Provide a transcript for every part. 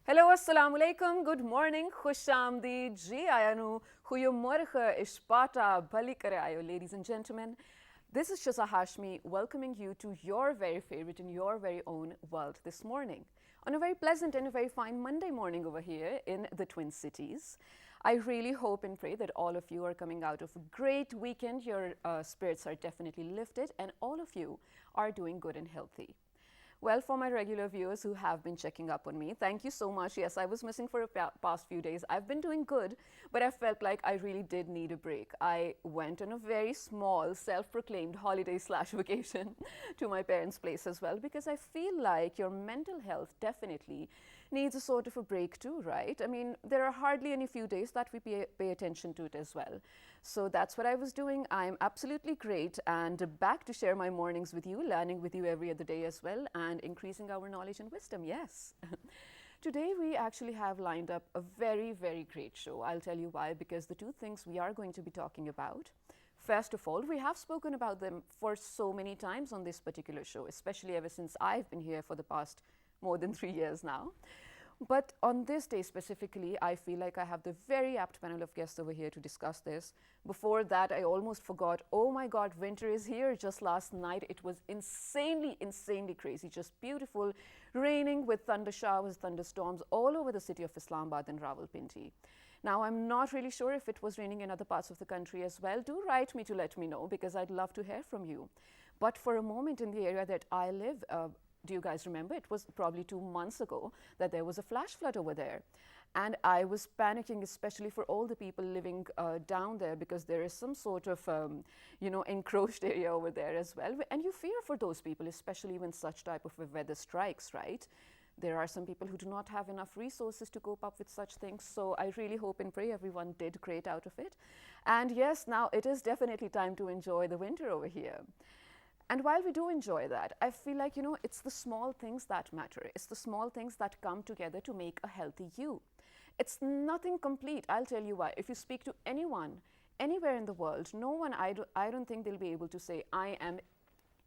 Hallo, assalamu alaikum, good morning, khush aamdeed, ji ayanu, goeiemorgen, ishpata, bali kare aayo, ladies and gentlemen. This is Shaza Hashmi welcoming you to your very favorite and your very own world this morning. On a very pleasant and a very fine Monday morning over here in the Twin Cities. I really hope and pray that all of you are coming out of a great weekend. Your spirits are definitely lifted, and all of you are doing good and healthy. Well, for my regular viewers who have been checking up on me, thank you so much. Yes, I was missing for a past few days. I've been doing good, but I felt like I really did need a break. I went on a very small, self-proclaimed holiday slash vacation to my parents' place as well, because I feel like your mental health definitely needs a sort of a break too, right? I mean, there are hardly any few days that we pay attention to it as well. So that's what I was doing. I'm absolutely great and back to share my mornings with you, learning with you every other day as well, and increasing our knowledge and wisdom. Yes. Today, we actually have lined up a very, very great show. I'll tell you why, because the two things we are going to be talking about. First of all, we have spoken about them for so many times on this particular show, especially ever since I've been here for the past more than 3 years now. But on this day specifically, I feel like I have the very apt panel of guests over here to discuss this. Before that, I almost forgot, oh my God, winter is here. Just last night, it was insanely, insanely crazy. Just beautiful, raining with thunder showers, thunderstorms all over the city of Islamabad and Rawalpindi. Now, I'm not really sure if it was raining in other parts of the country as well. Do write me to let me know, because I'd love to hear from you. But for a moment in the area that I live, do you guys remember? It was probably 2 months ago that there was a flash flood over there. And I was panicking, especially for all the people living down there, because there is some sort of, encroached area over there as well. And you fear for those people, especially when such type of a weather strikes, right? There are some people who do not have enough resources to cope up with such things. So I really hope and pray everyone did great out of it. And yes, now it is definitely time to enjoy the winter over here. And while we do enjoy that, I feel like, it's the small things that matter. It's the small things that come together to make a healthy you. It's nothing complete. I'll tell you why. If you speak to anyone, anywhere in the world, no one, I don't think they'll be able to say, I am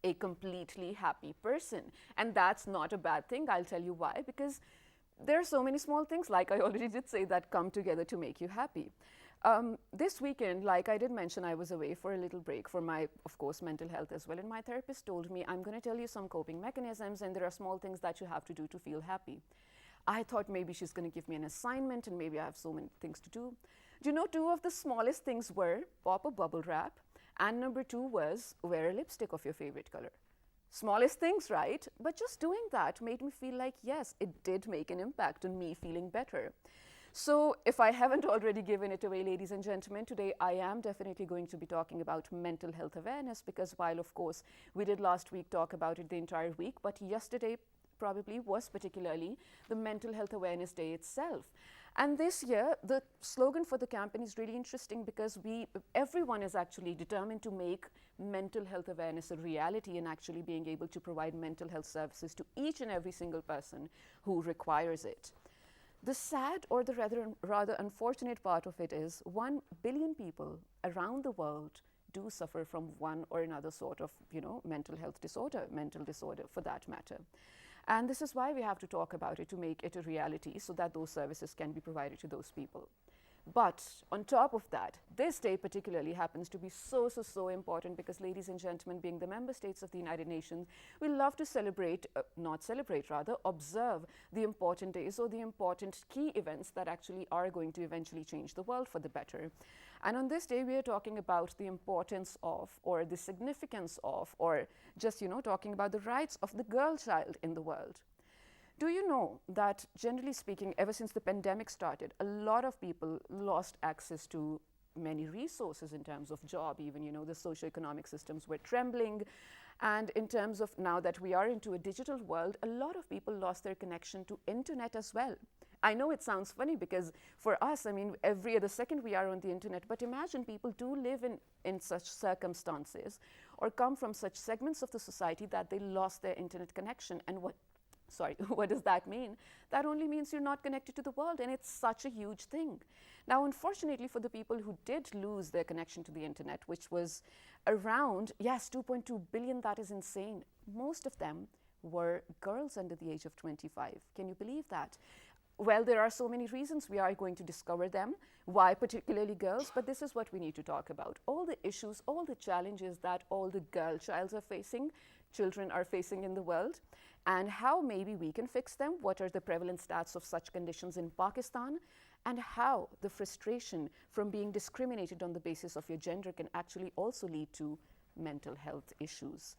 a completely happy person. And that's not a bad thing. I'll tell you why. Because there are so many small things, like I already did say, that come together to make you happy. This weekend, like I did mention, I was away for a little break for my, of course, mental health as well. And my therapist told me, I'm going to tell you some coping mechanisms, and there are small things that you have to do to feel happy. I thought maybe she's going to give me an assignment, and maybe I have so many things to do. Do you know, two of the smallest things were pop a bubble wrap, and number two was wear a lipstick of your favorite color. Smallest things, right? But just doing that made me feel like, yes, it did make an impact on me feeling better. So, if I haven't already given it away, ladies and gentlemen, today I am definitely going to be talking about mental health awareness, because while, of course, we did last week talk about it the entire week, but yesterday probably was particularly the Mental Health Awareness Day itself. And this year, the slogan for the campaign is really interesting, because everyone is actually determined to make mental health awareness a reality, and actually being able to provide mental health services to each and every single person who requires it. The sad, or the rather unfortunate part of it is 1 billion people around the world do suffer from one or another sort of, mental health disorder, mental disorder for that matter. And this is why we have to talk about it, to make it a reality, so that those services can be provided to those people. But on top of that, this day particularly happens to be so important, because, ladies and gentlemen, being the member states of the United Nations, we love to celebrate, not celebrate, rather, observe the important days, or the important key events that actually are going to eventually change the world for the better. And on this day, we are talking about the importance of, or the significance of, or just, talking about the rights of the girl child in the world. Do you know that, generally speaking, ever since the pandemic started, a lot of people lost access to many resources in terms of job, even, the socioeconomic systems were trembling. And in terms of now that we are into a digital world, a lot of people lost their connection to internet as well. I know it sounds funny, because for us, I mean, every other second we are on the internet, but imagine people do live in such circumstances, or come from such segments of the society, that they lost their internet connection. And what does that mean? That only means you're not connected to the world, and it's such a huge thing. Now, unfortunately, for the people who did lose their connection to the internet, which was around, yes, 2.2 billion, that is insane. Most of them were girls under the age of 25. Can you believe that? Well, there are so many reasons. We are going to discover them, why particularly girls, but this is what we need to talk about. All the issues, all the challenges that all the girl childs are facing, children are facing in the world, and how maybe we can fix them. What are the prevalent stats of such conditions in Pakistan, and how the frustration from being discriminated on the basis of your gender can actually also lead to mental health issues.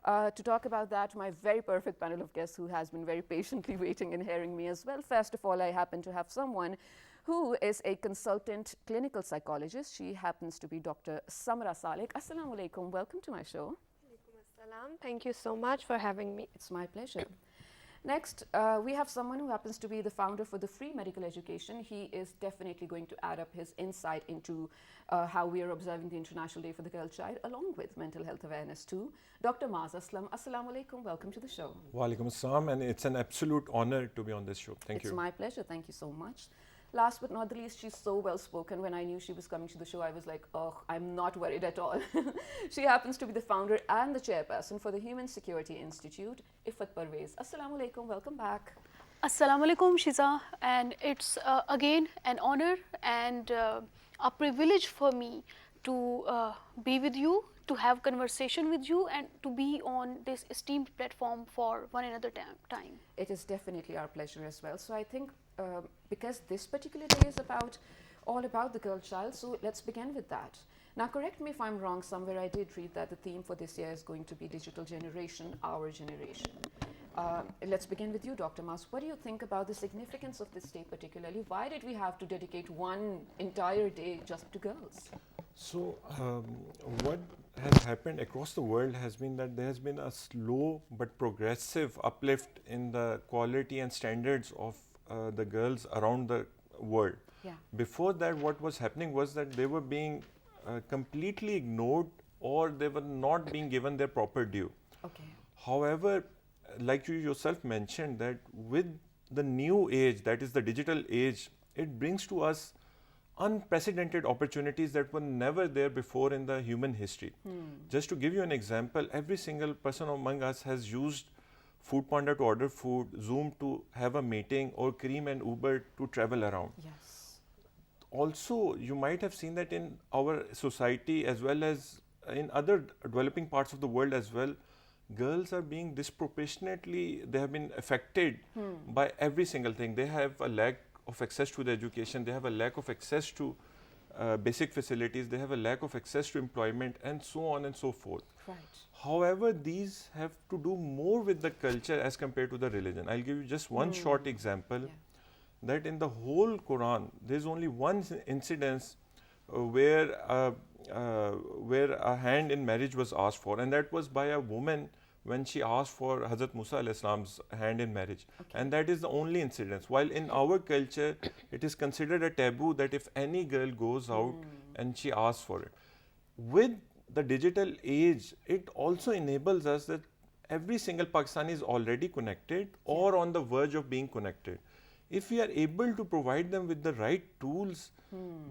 To talk about that, my very perfect panel of guests who has been very patiently waiting and hearing me as well. First of all, I happen to have someone who is a consultant clinical psychologist. She happens to be Dr. Samra Salik. Assalamu alaikum. Welcome to my show. Alaikum assalam. Thank you so much for having me. It's my pleasure. Next, we have someone who happens to be the founder for the Free Medical Education. He is definitely going to add up his insight into how we are observing the International Day for the Girl Child, along with mental health awareness too. Dr. Maaz Aslam, Assalamu alaikum, welcome to the show. Wa alaikum assalam, and it's an absolute honor to be on this show. Thank you. It's my pleasure, thank you so much. Last but not the least, she's so well spoken. When I knew she was coming to the show, I was like, oh, I'm not worried at all. She happens to be the founder and the chairperson for the Human Security Institute, Ifat Parvez. Assalamu alaikum, welcome back. Assalamu alaikum, Shiza, and it's again an honor and a privilege for me to be with you, to have conversation with you, and to be on this esteemed platform for one another time. It is definitely our pleasure as well. So I think because this particular day is all about the girl child, so let's begin with that. Now, correct me if I'm wrong, somewhere I did read that the theme for this year is going to be digital generation, our generation. Let's begin with you, Dr. Maaz. What do you think about the significance of this day particularly? Why did we have to dedicate one entire day just to girls? So, what has happened across the world has been that there has been a slow but progressive uplift in the quality and standards of the girls around the world. Yeah. Before that, what was happening was that they were being completely ignored, or they were not being given their proper due. Okay. However, like you yourself mentioned, that with the new age, that is the digital age, it brings to us unprecedented opportunities that were never there before in the human history. Just to give you an example, every single person among us has used Food Panda to order food, Zoom to have a meeting, or Careem and Uber to travel around. Yes. Also, you might have seen that in our society as well as in other developing parts of the world as well, girls are being disproportionately, they have been affected by every single thing. They have a lack of access to the education, they have a lack of access to basic facilities, they have a lack of access to employment, and so on and so forth. Right. However, these have to do more with the culture as compared to the religion. I'll give you just one short example. Yeah. That in the whole Quran, there's only one incidence where a hand in marriage was asked for, and that was by a woman when she asked for Hazrat Musa alayhi salam's hand in marriage. Okay. And that is the only incidence. While in our culture, it is considered a taboo that if any girl goes out and she asks for it. With the digital age, it also enables us that every single Pakistani is already connected or on the verge of being connected. If we are able to provide them with the right tools,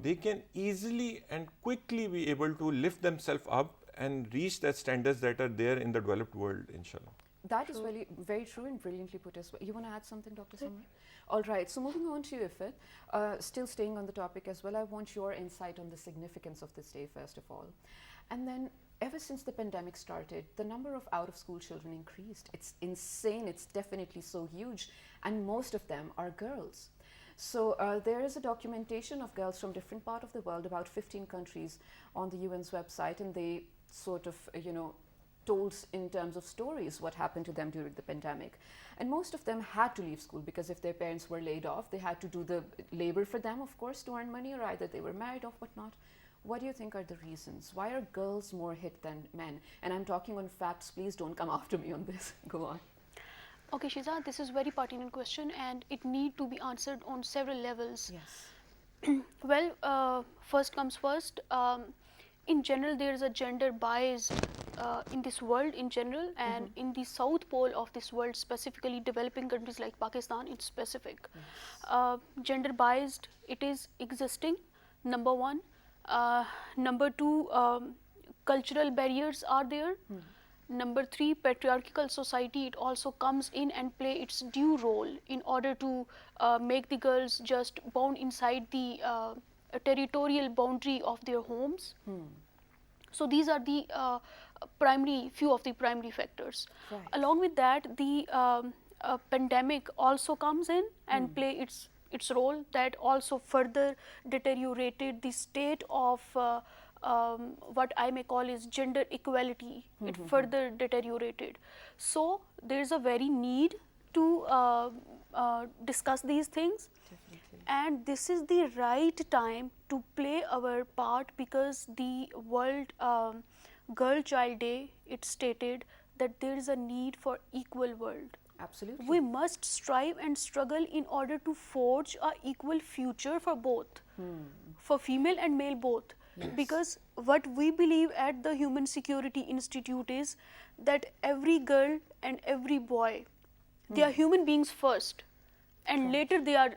they can easily and quickly be able to lift themselves up and reach that standards that are there in the developed world, inshallah. That is really very true and brilliantly put as well. You want to add something, Dr. Samra? All right, so moving on to you, Ifat, still staying on the topic as well, I want your insight on the significance of this day, first of all. And then, ever since the pandemic started, the number of out-of-school children increased. It's insane, it's definitely so huge, and most of them are girls. So there is a documentation of girls from different parts of the world, about 15 countries on the UN's website, and they sort of, told in terms of stories what happened to them during the pandemic. And most of them had to leave school because if their parents were laid off, they had to do the labor for them, of course, to earn money, or either they were married or whatnot. What do you think are the reasons? Why are girls more hit than men? And I'm talking on facts, please don't come after me on this. Go on. Okay, Shiza, this is very pertinent question and it need to be answered on several levels. Yes. Well, first comes first. In general, there is a gender bias in this world in general, and in the south pole of this world, specifically developing countries like Pakistan in specific. Yes. Gender biased, it is existing, number one. Number two, cultural barriers are there. Number 3, patriarchal society, it also comes in and play its due role in order to make the girls just bound inside the territorial boundary of their homes. So these are the few of the primary factors. Right. Along with that, the pandemic also comes in and play its role, that also further deteriorated the state of what I may call is gender equality. It further deteriorated. So there is a very need to discuss these things. And this is the right time to play our part, because the World Girl Child Day, it stated that there is a need for equal world. Absolutely. We must strive and struggle in order to forge a equal future for both, for female and male both. Because what we believe at the Human Security Institute is that every girl and every boy, they are human beings first, and later they are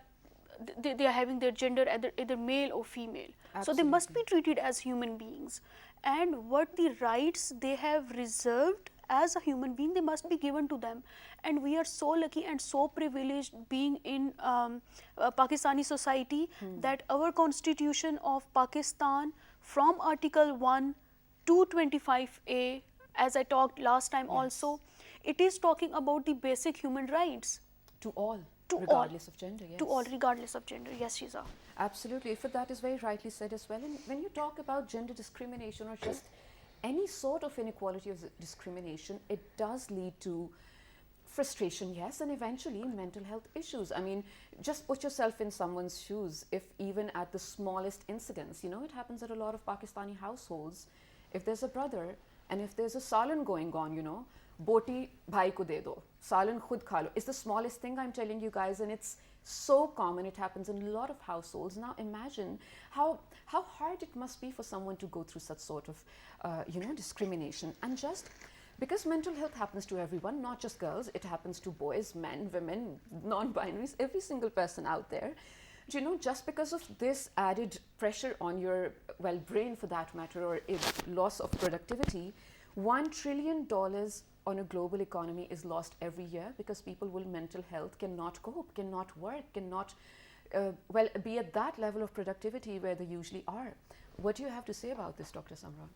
having their gender either male or female. So they must be treated as human beings, and what the rights they have reserved as a human being, they must be given to them. And we are so lucky and so privileged being in Pakistani society, that our constitution of Pakistan, from Article 1 to 25A, as I talked last time also, it is talking about the basic human rights. To all, To regardless all. of gender, yes. To all, regardless of gender. Yes, Shiza. Absolutely. For that is very rightly said as well. And when you talk about gender discrimination or just any sort of inequality or discrimination, it does lead to frustration, yes, and eventually mental health issues. I mean, just put yourself in someone's shoes. If even at the smallest incidents, you know, it happens at a lot of Pakistani households. If there's a brother and if there's a salan going on, you know, boti bhai ko de do, salan khud kha lo. It's the smallest thing, I'm telling you guys, and it's so common. It happens in a lot of households. Now imagine how hard it must be for someone to go through such sort of you know, discrimination. And just because mental health happens to everyone, not just girls, it happens to boys, men, women, non-binaries, every single person out there. You know, just because of this added pressure on your, well, brain for that matter, or a loss of productivity, $1 trillion on a global economy is lost every year, because people with mental health cannot cope, cannot work, cannot well, be at that level of productivity where they usually are. What do you have to say about this, Dr. Samra?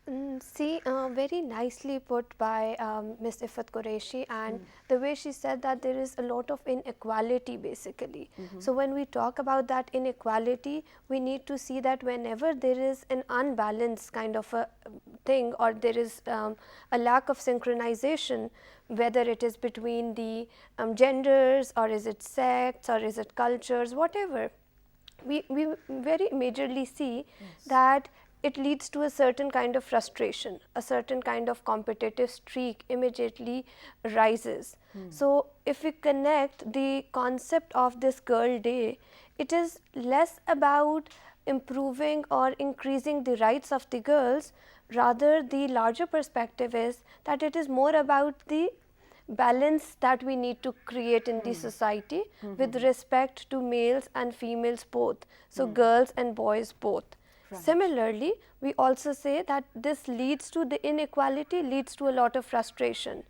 Very nicely put by Ms. Ifat Qureshi, and the way she said that there is a lot of inequality basically. So when we talk about that inequality, we need to see that whenever there is an unbalanced kind of a thing, or there is a lack of synchronization, whether it is between the genders, or is it sects, or is it cultures, whatever, we very majorly see that it leads to a certain kind of frustration, a certain kind of competitive streak immediately rises. So if we connect the concept of this Girl Day, it is less about improving or increasing the rights of the girls, rather the larger perspective is that it is more about the balance that we need to create in the society with respect to males and females both, so girls and boys both. Similarly, we also say that this leads to the inequality, leads to a lot of frustration.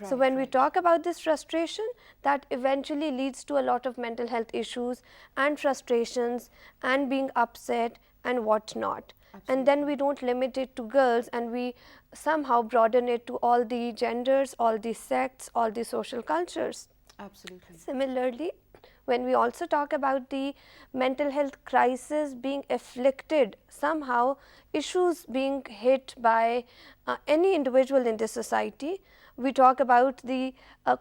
So when we talk about this frustration, that eventually leads to a lot of mental health issues and frustrations and being upset and whatnot. And then we don't limit it to girls, and we somehow broaden it to all the genders, all the sects, all the social cultures. Absolutely. Similarly, when we also talk about the mental health crisis being afflicted, somehow issues being hit by any individual in the society, we talk about the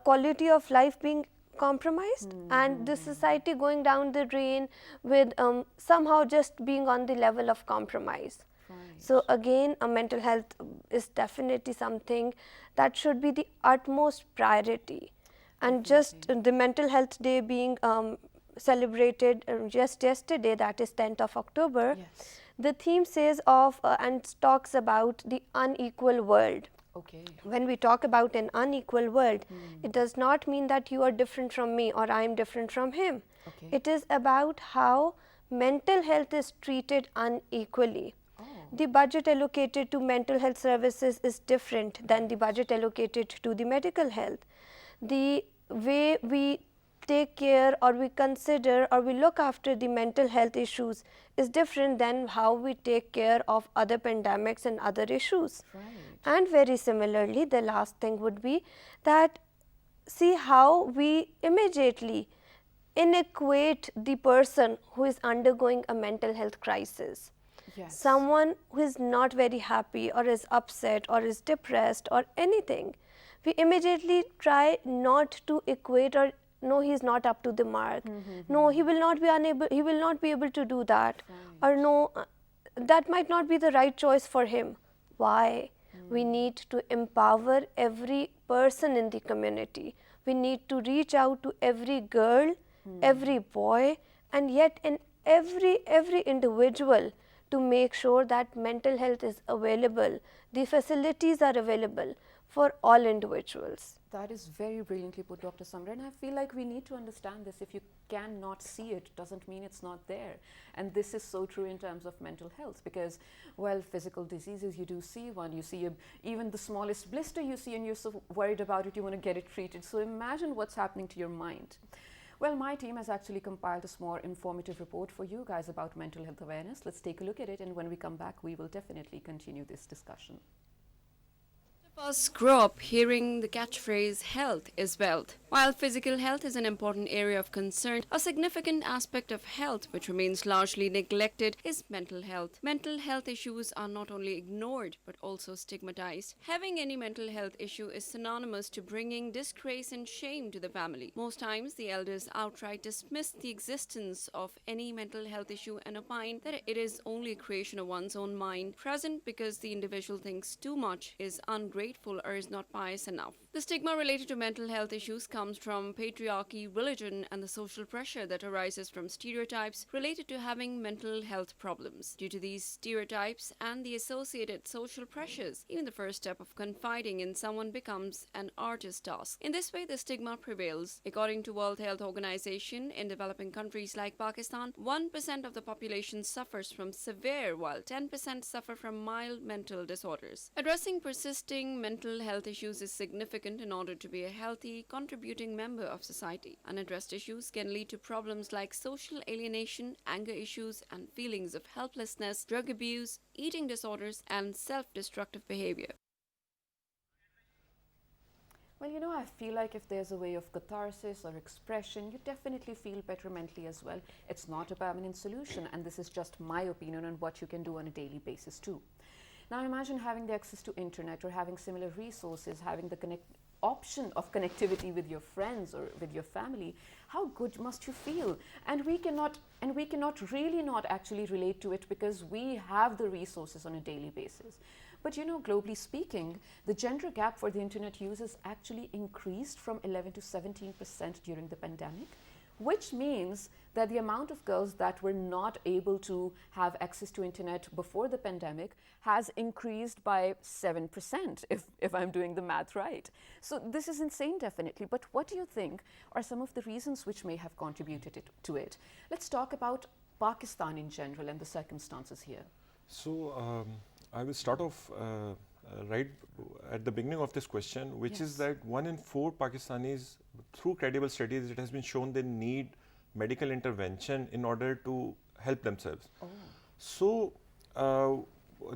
quality of life being compromised and the society going down the drain with somehow just being on the level of compromise. So again, mental health is definitely something that should be the utmost priority. And just the Mental Health Day being celebrated just yesterday, that is 10th of October, the theme says of and talks about the unequal world. Okay. When we talk about an unequal world, it does not mean that you are different from me or I am different from him. Okay. It is about how mental health is treated unequally. The budget allocated to mental health services is different than the budget allocated to the medical health. The way we take care or we consider or we look after the mental health issues is different than how we take care of other pandemics and other issues. Right. And very similarly, the last thing would be that see how we immediately inequate the person who is undergoing a mental health crisis. Yes. Someone who is not very happy or is upset or is depressed or anything, we immediately try not to equate or no, he is not up to the mark. No, he will not be able to do that. Or no, that might not be the right choice for him. Why? We need to empower every person in the community. We need to reach out to every girl, every boy, and yet in every individual to make sure that mental health is available. The facilities are available for all individuals. That is very brilliantly put, Dr. Samra, and I feel like we need to understand this. If you cannot see it, doesn't mean it's not there. And this is so true in terms of mental health because, well, physical diseases, you do see one. You see even the smallest blister you see and you're so worried about it, you want to get it treated. So imagine what's happening to your mind. Well, my team has actually compiled a small informative report for you guys about mental health awareness. Let's take a look at it, and when we come back, we will definitely continue this discussion. Most of us grow up hearing the catchphrase, health is wealth. While physical health is an important area of concern, a significant aspect of health which remains largely neglected is mental health. Mental health issues are not only ignored but also stigmatized. Having any mental health issue is synonymous to bringing disgrace and shame to the family. Most times, the elders outright dismiss the existence of any mental health issue and opine that it is only a creation of one's own mind, present because the individual thinks too much, is ungrateful, or is not pious enough. The stigma related to mental health issues comes from patriarchy, religion, and the social pressure that arises from stereotypes related to having mental health problems. Due to these stereotypes and the associated social pressures, even the first step of confiding in someone becomes an artist's task. In this way, the stigma prevails. According to World Health Organization, in developing countries like Pakistan, 1% of the population suffers from severe, while 10% suffer from mild mental disorders. Addressing persisting mental health issues is significant in order to be a healthy, contributing member of society. Unaddressed issues can lead to problems like social alienation, anger issues, and feelings of helplessness, drug abuse, eating disorders, and self-destructive behavior. Well, you know, I feel like if there's a way of catharsis or expression, you definitely feel better mentally as well. It's not a permanent solution, and this is just my opinion on what you can do on a daily basis too. Now imagine having the access to internet or having similar resources, having the option of connectivity with your friends or with your family. How good must you feel? And we cannot really not actually relate to it because we have the resources on a daily basis. But you know, globally speaking, the gender gap for the internet users actually increased from 11 to 17% during the pandemic, which means that the amount of girls that were not able to have access to internet before the pandemic has increased by 7%, if I'm doing the math right. So this is insane, definitely. But what do you think are some of the reasons which may have contributed to it? Let's talk about Pakistan in general and the circumstances here. So I will start off right at the beginning of this question, which is that 1 in 4 Pakistanis, through credible studies, it has been shown they need medical intervention in order to help themselves. So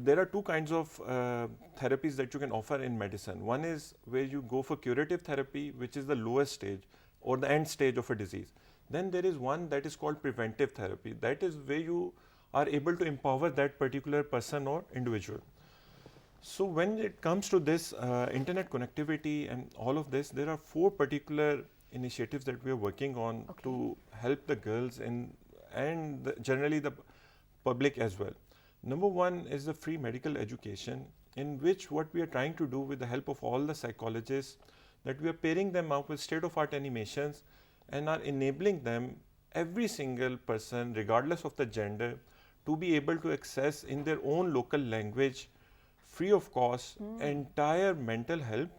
there are two kinds of therapies that you can offer in medicine. One is where you go for curative therapy, which is the lowest stage or the end stage of a disease. Then there is one that is called preventive therapy. That is where you are able to empower that particular person or individual. So when it comes to this internet connectivity and all of this, there are 4 particular initiatives that we are working on to help the girls and generally the public as well. Number 1 is the free medical education, in which what we are trying to do with the help of all the psychologists, that we are pairing them up with state-of-art animations and are enabling them, every single person, regardless of the gender, to be able to access in their own local language, free of cost, entire mental help.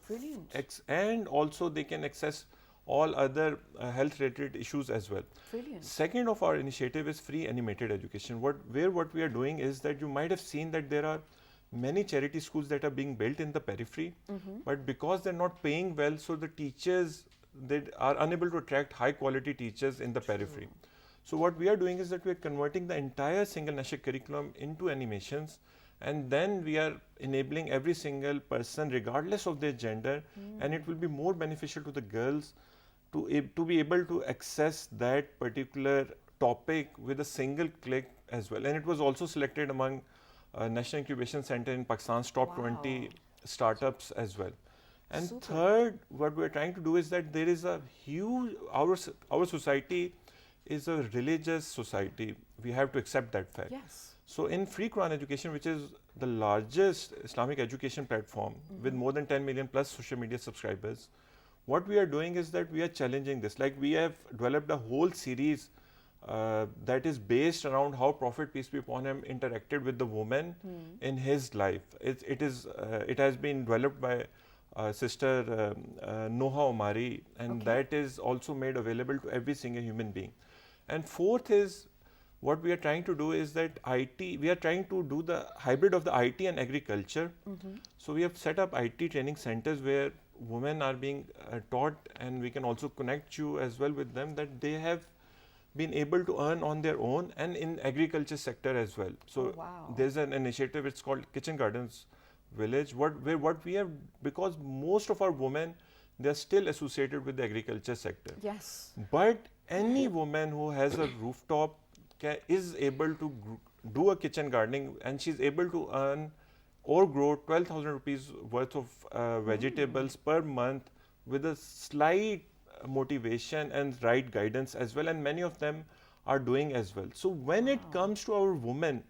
Brilliant. And also they can access all other health related issues as well. Brilliant. Second of our initiative is free animated education. What we are doing is that you might have seen that there are many charity schools that are being built in the periphery, but because they're not paying well, so the teachers, they are unable to attract high quality teachers in the periphery. So what we are doing is that we are converting the entire single national curriculum into animations, and then we are enabling every single person regardless of their gender, and it will be more beneficial to the girls to be able to access that particular topic with a single click as well. And it was also selected among National Incubation Center in Pakistan's top 20 startups as well. And third, what we are trying to do is that there is a huge, our society is a religious society. We have to accept that fact. Yes. So in Free Quran Education, which is the largest Islamic education platform with more than 10 million plus social media subscribers, what we are doing is that we are challenging this. Like, we have developed a whole series that is based around how Prophet, peace be upon him, interacted with the woman in his life. It has been developed by Sister Noha Omari, and that is also made available to every single human being. And fourth is, what we are trying to do is that we are trying to do the hybrid of the IT and agriculture. So we have set up IT training centers where women are being taught, and we can also connect you as well with them, that they have been able to earn on their own and in agriculture sector as well. So there's an initiative, it's called Kitchen Gardens Village, where what we have, because most of our women, they're still associated with the agriculture sector. Yes. But any woman who has a rooftop is able to do a kitchen gardening, and she's able to earn or grow 12,000 rupees worth of vegetables per month with a slight motivation and right guidance as well, and many of them are doing as well. So when it comes to our women,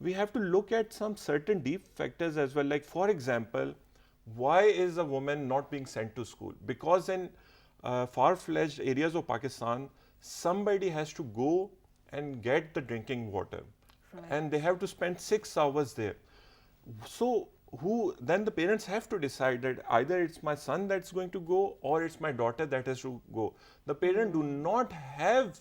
we have to look at some certain deep factors as well. Like, for example, why is a woman not being sent to school? Because in far-fetched areas of Pakistan, somebody has to go and get the drinking water, and they have to spend 6 hours there. So then the parents have to decide that either it's my son that's going to go or it's my daughter that has to go. The parent do not have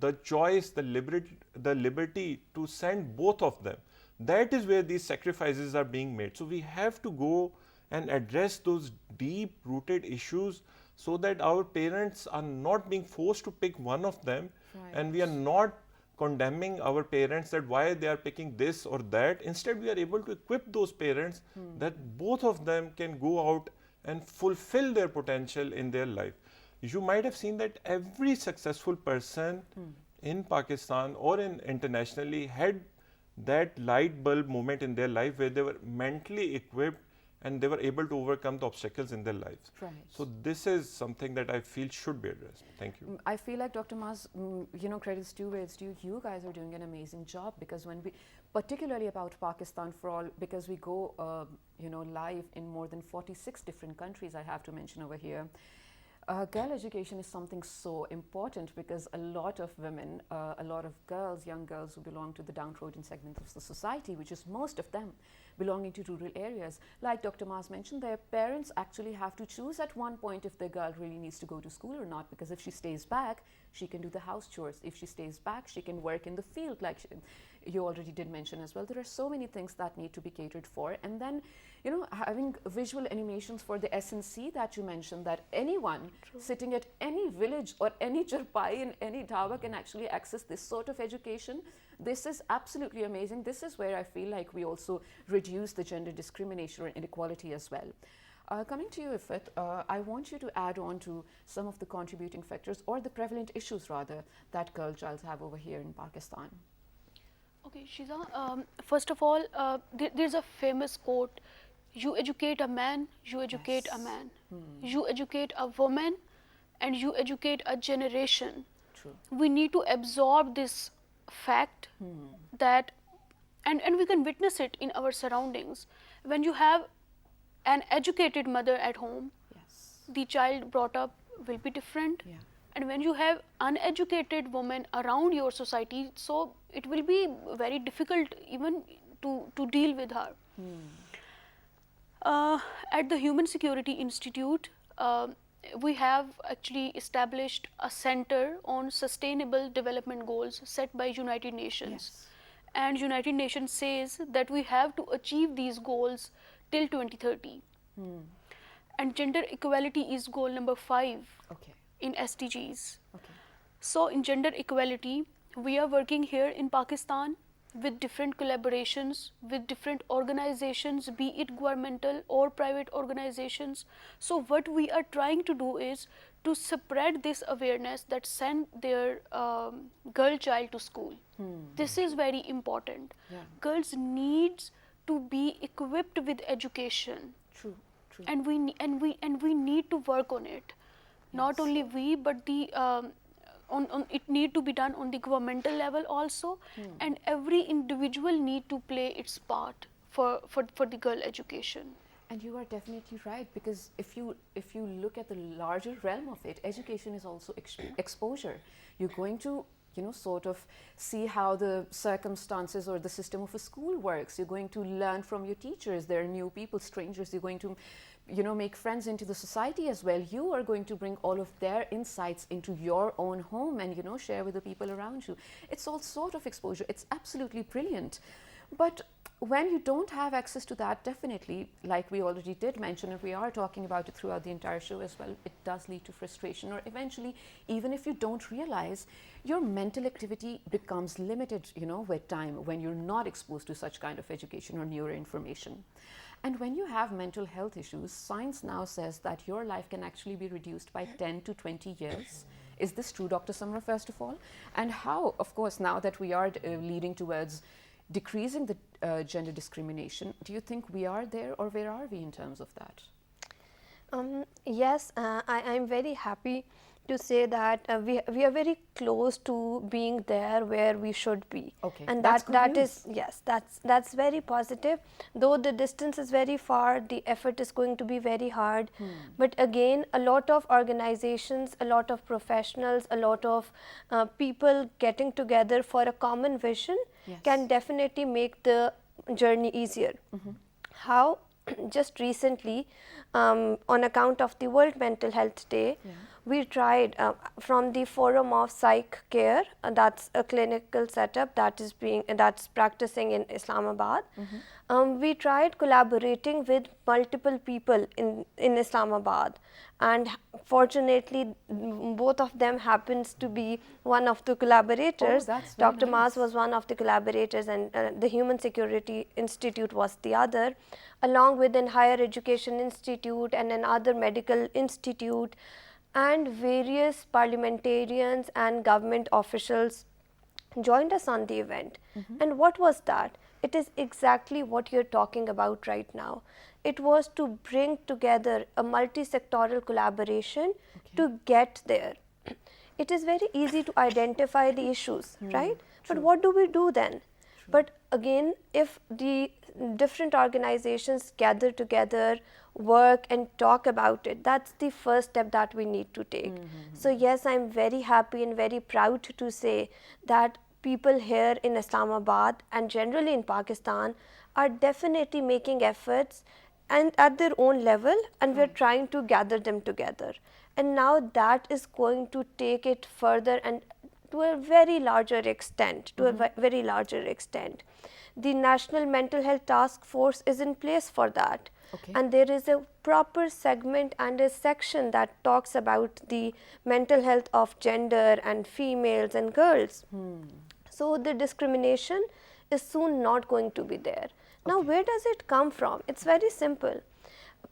the choice, the liberty to send both of them. That is where these sacrifices are being made. So we have to go and address those deep rooted issues, so that our parents are not being forced to pick one of them, and we are not condemning our parents that why they are picking this or that. Instead, we are able to equip those parents that both of them can go out and fulfill their potential in their life. You might have seen that every successful person in Pakistan or internationally had that light bulb moment in their life where they were mentally equipped and they were able to overcome the obstacles in their lives. Right. So this is something that I feel should be addressed. Thank you. I feel like, Dr. Maaz, credits due where it's due. You guys are doing an amazing job, because when we, particularly about Pakistan for all, because we go, live in more than 46 different countries, I have to mention over here. Girl education is something so important, because a lot of women, a lot of girls, young girls who belong to the downtrodden segment of the society, which is most of them belonging to rural areas, like Dr. Maaz mentioned, their parents actually have to choose at one point if their girl really needs to go to school or not, because if she stays back, she can do the house chores. If she stays back, she can work in the field, like you already did mention as well. There are so many things that need to be catered for. And then, having visual animations for the SNC that you mentioned, that anyone sitting at any village or any charpai in any dhaba can actually access this sort of education. This is absolutely amazing. This is where I feel like we also reduce the gender discrimination or inequality as well. Coming to you, Ifat, I want you to add on to some of the contributing factors, or the prevalent issues rather, that girl childs have over here in Pakistan. Okay, Shiza, first of all, there's a famous quote: you educate a man, you educate a man. You educate a woman, and you educate a generation. True. We need to absorb this fact that, and we can witness it in our surroundings. When you have an educated mother at home, the child brought up will be different. Yeah. And when you have uneducated women around your society, so it will be very difficult even to deal with her. At the Human Security Institute, we have actually established a center on sustainable development goals set by United Nations. Yes. And United Nations says that we have to achieve these goals till 2030. And gender equality is goal number 5 Okay. in SDGs. Okay. So in gender equality, we are working here in Pakistan with different collaborations with different organizations, be it governmental or private organizations. So what we are trying to do is to spread this awareness, that send their girl child to school. This is very important. Yeah. Girls needs to be equipped with education, True. True. and we need to work on it. Not only we, but the on it need to be done on the governmental level also, and every individual need to play its part for the girl education. And you are definitely right, because if you look at the larger realm of it, education is also exposure. You're going to, you know, sort of see how the circumstances or the system of a school works. You're going to learn from your teachers. There are new people, strangers. You're going to, you know, make friends into the society as well. You are going to bring all of their insights into your own home and, you know, share with the people around you. It's all sort of exposure. It's absolutely brilliant. But when you don't have access to that, definitely, like we already did mention, and we are talking about it throughout the entire show as well, it does lead to frustration, or eventually, even if you don't realize, your mental activity becomes limited, you know, with time, when you're not exposed to such kind of education or newer information. And when you have mental health issues, science now says that your life can actually be reduced by 10 to 20 years. Is this true, Dr. Samra, first of all? And how, of course, now that we are leading towards decreasing the gender discrimination, do you think we are there, or where are we in terms of that? Yes, I'm very happy to say that we are very close to being there where we should be. Okay, And that's good that news. is, yes, that's very positive. Though the distance is very far, the effort is going to be very hard. But again, a lot of organizations, a lot of professionals, a lot of people getting together for a common vision Yes. can definitely make the journey easier. How? Just recently, on account of the World Mental Health Day, we tried from the Forum of Psych Care, that's a clinical setup that's practicing in Islamabad. We tried collaborating with multiple people in Islamabad, and fortunately, both of them happens to be one of the collaborators. Oh, that's very Dr. Maas nice. was one of the collaborators, and the Human Security Institute was the other, along with an Higher Education Institute and another medical institute, and various parliamentarians and government officials joined us on the event. And what was that? It is exactly what you're talking about right now. It was to bring together a multi-sectoral collaboration to get there. It is very easy to identify the issues, right? But what do we do then? But again, if the different organizations gather together, work and talk about it, that's the first step that we need to take. So yes, I'm very happy and very proud to say that people here in Islamabad and generally in Pakistan are definitely making efforts and at their own level, and we're trying to gather them together. And now that is going to take it further and to a very larger extent, very larger extent. The National Mental Health Task Force is in place for that. Okay. And there is a proper segment and a section that talks about the mental health of gender and females and girls. So the discrimination is soon not going to be there. Now, where does it come from? It's very simple.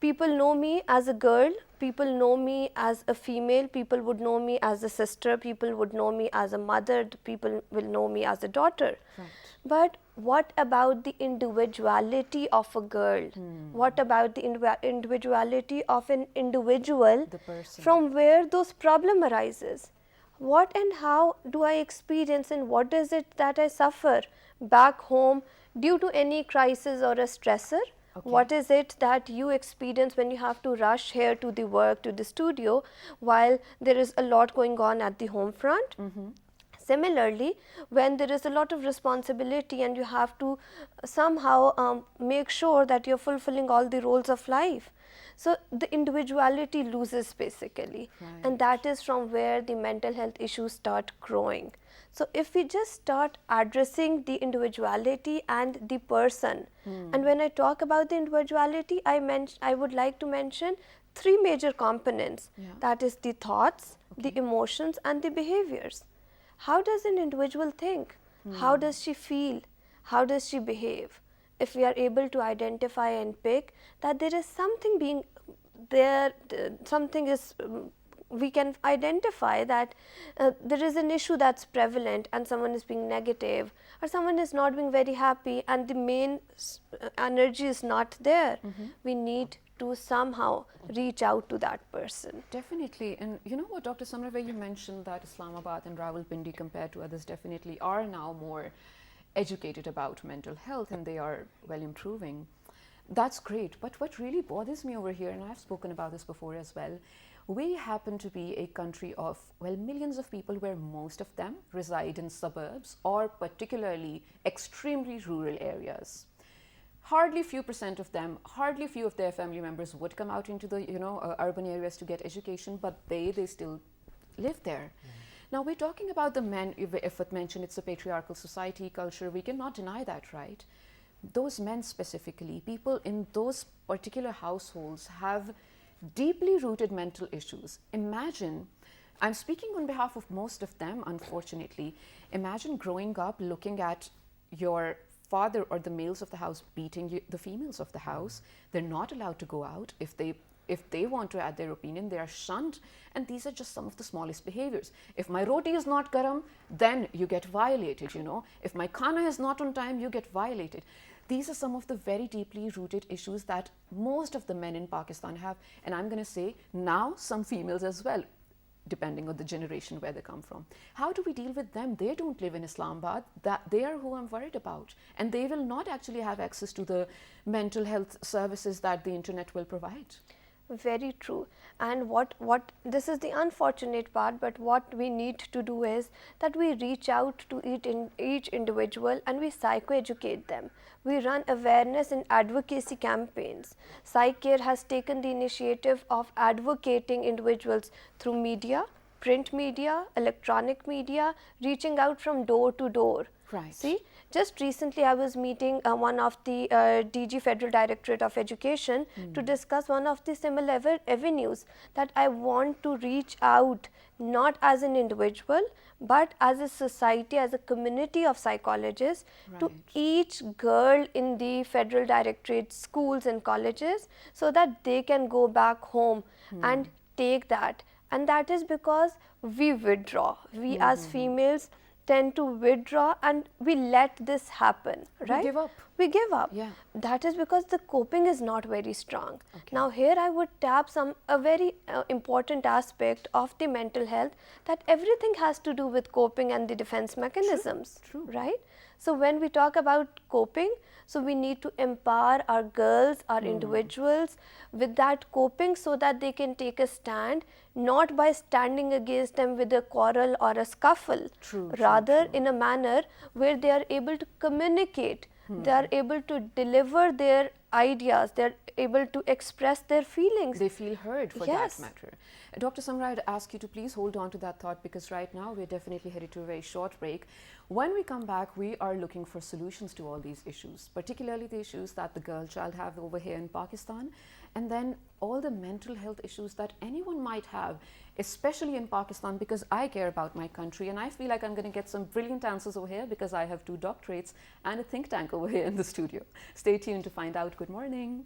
People know me as a girl, people know me as a female, people would know me as a sister, people would know me as a mother, people will know me as a daughter. Right. But what about the individuality of a girl? What about the individuality of an individual, The person. from where those problem arises? What and how do I experience, and what is it that I suffer back home due to any crisis or a stressor? What is it that you experience when you have to rush here to the work, to the studio, while there is a lot going on at the home front? Similarly, when there is a lot of responsibility and you have to somehow make sure that you're fulfilling all the roles of life, so the individuality loses basically, and that is from where the mental health issues start growing. So if we just start addressing the individuality and the person, and when I talk about the individuality, I would like to mention three major components, that is the thoughts, the emotions and the behaviors. How does an individual think? How does she feel? How does she behave? If we are able to identify and pick that there is something being there, something is, we can identify that there is an issue that's prevalent and someone is being negative or someone is not being very happy and the main energy is not there, we need to somehow reach out to that person. Definitely. And you know what, Dr. Samra, where you mentioned that Islamabad and Rawalpindi compared to others definitely are now more educated about mental health and they are well improving. That's great. But what really bothers me over here, and I've spoken about this before as well, we happen to be a country of, well, millions of people where most of them reside in suburbs or particularly extremely rural areas. Hardly few percent of them, hardly few of their family members would come out into the urban areas to get education, but they still live there. Now we're talking about the men. If it mentioned it's a patriarchal society, culture, we cannot deny that, right? Those men specifically, people in those particular households have deeply rooted mental issues. Imagine, I'm speaking on behalf of most of them, unfortunately, imagine growing up looking at your father or the males of the house beating the females of the house. They're not allowed to go out. If they want to add their opinion, they are shunned. And these are just some of the smallest behaviors. If my roti is not garam, then you get violated, you know. If my khana is not on time, you get violated. These are some of the very deeply rooted issues that most of the men in Pakistan have. And I'm going to say now some females as well, depending on the generation where they come from. How do we deal with them? They don't live in Islamabad. They are who I'm worried about. And they will not actually have access to the mental health services that the internet will provide. Very true. And what this is the unfortunate part, but what we need to do is that we reach out to each individual and we psychoeducate them. We run awareness and advocacy campaigns. PsyCare has taken the initiative of advocating individuals through media, print media, electronic media, reaching out from door to door. Right. See, just recently I was meeting one of the DG Federal Directorate of Education to discuss one of the similar avenues that I want to reach out not as an individual but as a society, as a community of psychologists to each girl in the Federal Directorate schools and colleges so that they can go back home and take that. And that is because we withdraw. We as females tend to withdraw and we let this happen, right? We give up. We give up. Yeah. That is because the coping is not very strong. Now here I would tap a very important aspect of the mental health, that everything has to do with coping and the defense mechanisms, True. right? So when we talk about coping, so we need to empower our girls, our individuals with that coping so that they can take a stand, not by standing against them with a quarrel or a scuffle, rather in a manner where they are able to communicate, they are able to deliver their ideas, they are able to express their feelings. They feel heard for Yes. that matter. Dr. Samra, I'd ask you to please hold on to that thought, because right now we're definitely headed to a very short break. When we come back, we are looking for solutions to all these issues, particularly the issues that the girl child have over here in Pakistan, and then all the mental health issues that anyone might have, especially in Pakistan, because I care about my country and I feel like I'm going to get some brilliant answers over here because I have 2 doctorates and a think tank over here in the studio. Stay tuned to find out. Good morning.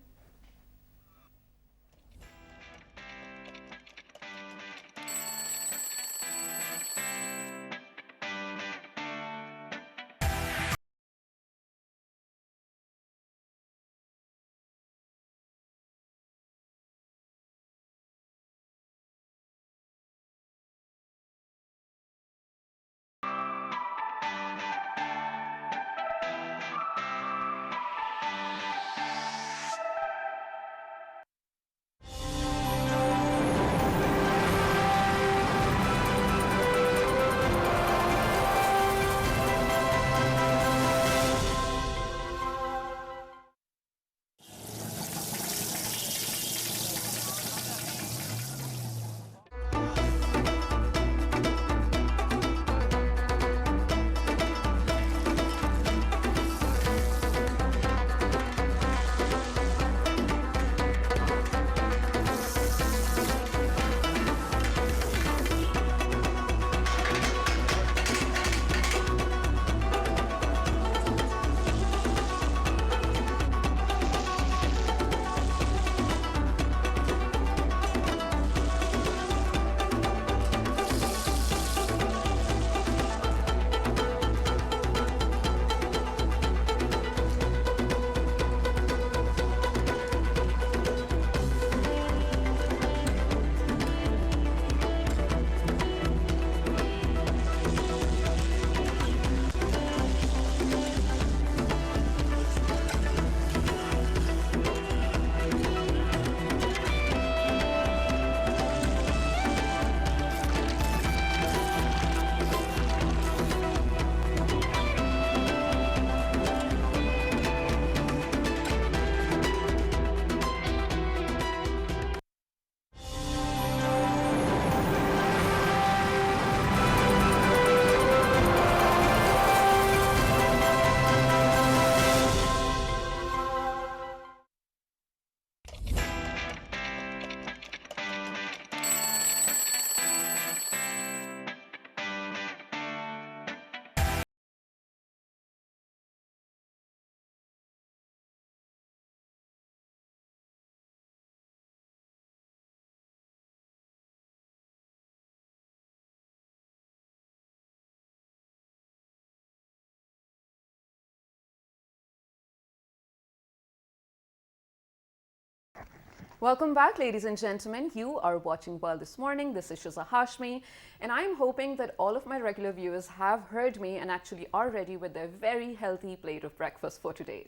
Welcome back, ladies and gentlemen. You are watching Pearl This Morning. This is Shiza Hashmi, and I'm hoping that all of my regular viewers have heard me and actually are ready with their very healthy plate of breakfast for today.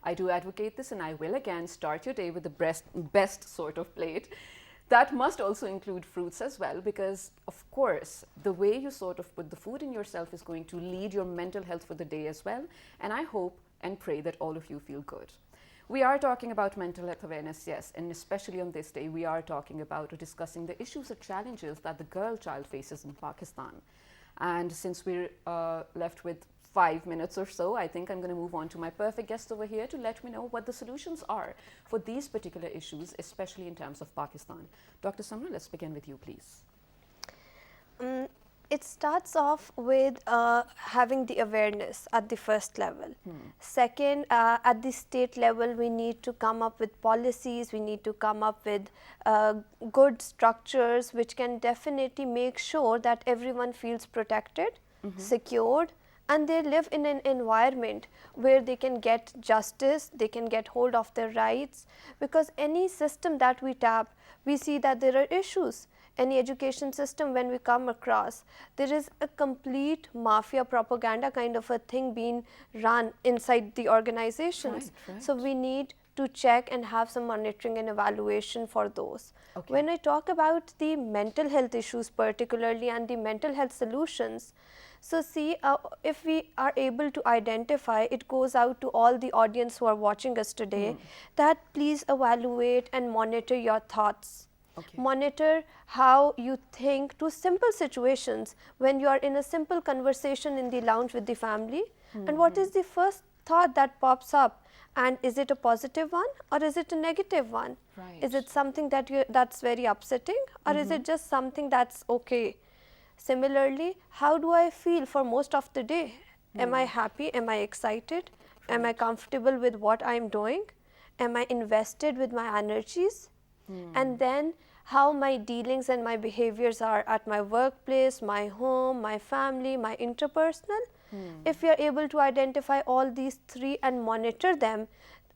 I do advocate this, and I will again start your day with the best sort of plate. That must also include fruits as well, because of course, the way you sort of put the food in yourself is going to lead your mental health for the day as well. And I hope and pray that all of you feel good. We are talking about mental health awareness, yes, and especially on this day, we are talking about or discussing the issues or challenges that the girl child faces in Pakistan. And since we're left with 5 minutes or so, I think I'm going to move on to my perfect guest over here to let me know what the solutions are for these particular issues, especially in terms of Pakistan. Dr. Samra, let's begin with you, please. It starts off with having the awareness at the first level. Second, at the state level, we need to come up with policies, we need to come up with good structures which can definitely make sure that everyone feels protected, secured, and they live in an environment where they can get justice, they can get hold of their rights, because any system that we tap, we see that there are issues. Any education system, when we come across, there is a complete mafia propaganda kind of a thing being run inside the organizations. Right. So we need to check and have some monitoring and evaluation for those. Okay. When I talk about the mental health issues particularly and the mental health solutions, so see, if we are able to identify, it goes out to all the audience who are watching us today, that please evaluate and monitor your thoughts. Okay. Monitor how you think to simple situations when you are in a simple conversation in the lounge with the family, and what is the first thought that pops up, and is it a positive one or is it a negative one? Right. Is it something that that's very upsetting, or is it just something that's okay? Similarly, how do I feel for most of the day? Am I happy? Am I excited? Am I comfortable with what I am doing? Am I invested with my energies? And then how my dealings and my behaviors are at my workplace, my home, my family, my interpersonal. If we are able to identify all these three and monitor them,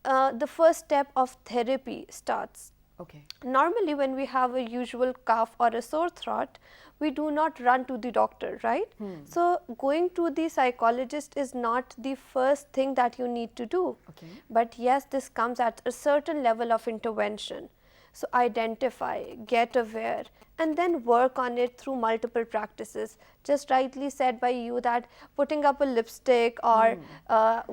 the first step of therapy starts. Okay. Normally, when we have a usual cough or a sore throat, we do not run to the doctor, right? So going to the psychologist is not the first thing that you need to do. Okay. But yes, this comes at a certain level of intervention. So identify, get aware, and then work on it through multiple practices. Just rightly said by you that putting up a lipstick or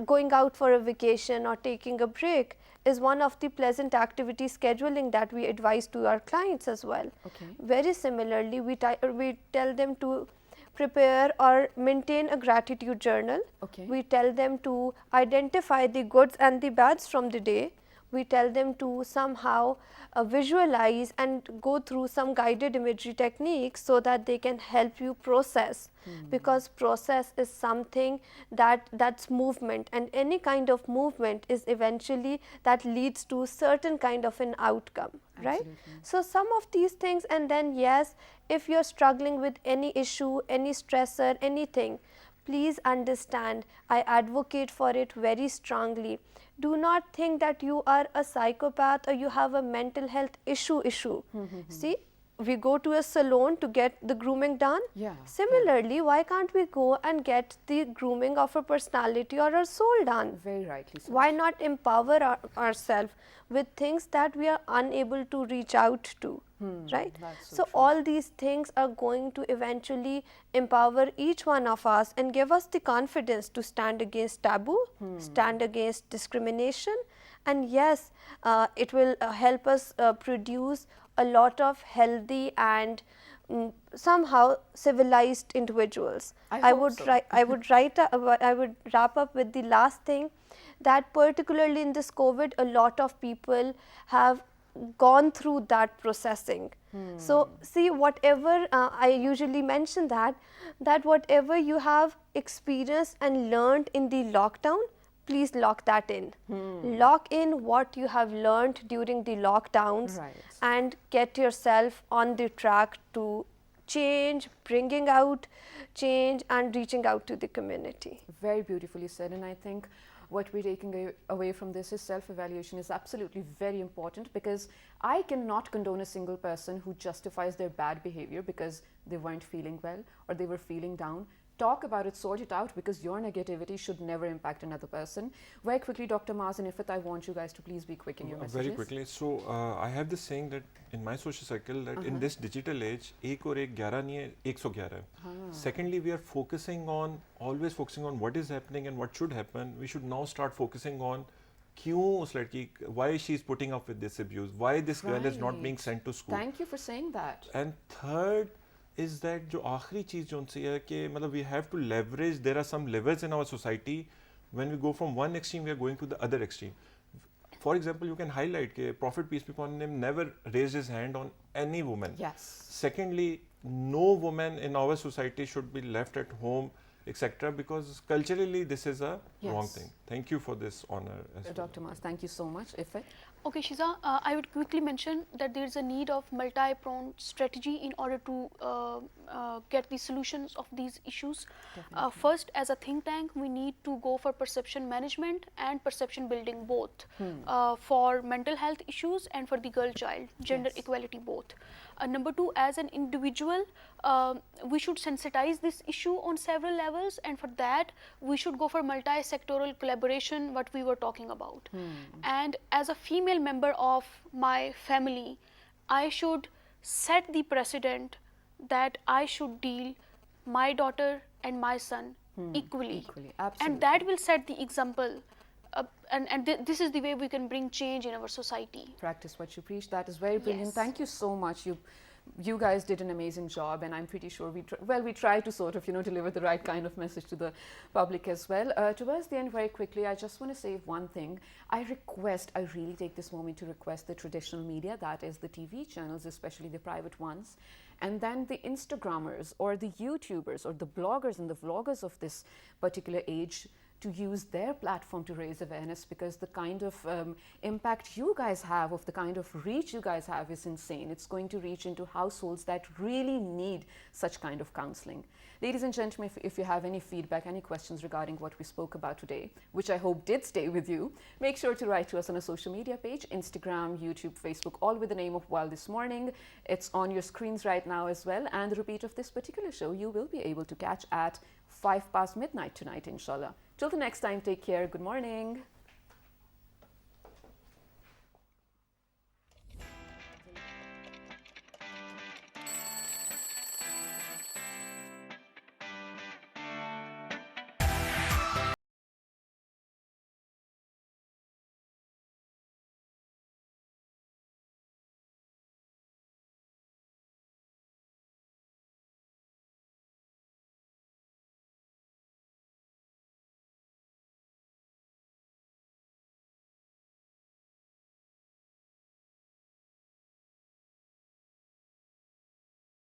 going out for a vacation or taking a break is one of the pleasant activity scheduling that we advise to our clients as well. Okay. Very similarly, we tell them to prepare or maintain a gratitude journal. Okay. We tell them to identify the goods and the bads from the day. We tell them to somehow visualize and go through some guided imagery techniques so that they can help you process, because process is something that's movement, and any kind of movement is eventually that leads to certain kind of an outcome, right? Absolutely. So some of these things, and then yes, if you're struggling with any issue, any stressor, anything, please understand, I advocate for it very strongly. Do not think that you are a psychopath or you have a mental health issue. See, we go to a salon to get the grooming done. Yeah. Similarly, why can't we go and get the grooming of a personality or our soul done? Very rightly said. Why not empower ourselves with things that we are unable to reach out to, right? That's so So true. all these things are going to eventually empower each one of us and give us the confidence to stand against taboo, stand against discrimination, and yes, it will help us produce a lot of healthy and somehow civilized individuals. I hope so. I would wrap up with the last thing, that particularly in this COVID, a lot of people have gone through that processing. So see, whatever I usually mention that whatever you have experienced and learned in the lockdown, please lock that in. Lock in what you have learned during the lockdowns, Right. and get yourself on the track to change, bringing out change and reaching out to the community. Very beautifully said, and I think what we're taking away from this is self-evaluation is absolutely very important, because I cannot condone a single person who justifies their bad behavior because they weren't feeling well or they were feeling down. Talk about it, sort it out, because your negativity should never impact another person. Very quickly, Dr. Maz and Ifat, I want you guys to please be quick in your messages. Very quickly. So, I have this saying that in my social circle that in this digital age, एक और एक 11 नहीं है, 111 है. Secondly, we are always focusing on what is happening and what should happen. We should now start focusing on क्यों उस लड़की, why she is putting up with this abuse, why this girl is not being sent to school. Thank you for saying that. And third is that जो आखिरी चीज़ जो उनसे है कि मतलब we have to leverage, there are some levels in our society, when we go from one extreme we are going to the other extreme. For example, you can highlight that Prophet, peace be upon him, never raised his hand on any woman. Yes. Secondly, no woman in our society should be left at home, etc., because culturally this is a wrong thing. Thank you for this honor as well. Dr. Maz, thank you so much. Ifat? Okay, Shiza, I would quickly mention that there is a need of multi-pronged strategy in order to get the solutions of these issues. First, as a think tank, we need to go for perception management and perception building both for mental health issues and for the girl child, gender equality both. Number two, as an individual, we should sensitize this issue on several levels, and for that we should go for multi-sectoral collaboration, what we were talking about. And as a female member of my family, I should set the precedent that I should deal my daughter and my son equally. Absolutely. And that will set the example. This is the way we can bring change in our society. Practice what you preach. That is very brilliant. Yes. Thank you so much. You guys did an amazing job, and I'm pretty sure we try to sort of deliver the right kind of message to the public as well. Towards the end, very quickly, I just want to say one thing. I really take this moment to request the traditional media, that is the TV channels, especially the private ones, and then the Instagrammers or the YouTubers or the bloggers and the vloggers of this particular age, to use their platform to raise awareness, because the kind of impact you guys have, of the kind of reach you guys have, is insane. It's going to reach into households that really need such kind of counseling. Ladies and gentlemen, if you have any feedback, any questions regarding what we spoke about today, which I hope did stay with you, make sure to write to us on a social media page, Instagram, YouTube, Facebook, all with the name of Wild This Morning. It's on your screens right now as well, and the repeat of this particular show you will be able to catch at 5 past midnight tonight, inshallah. Till the next time, take care. Good morning.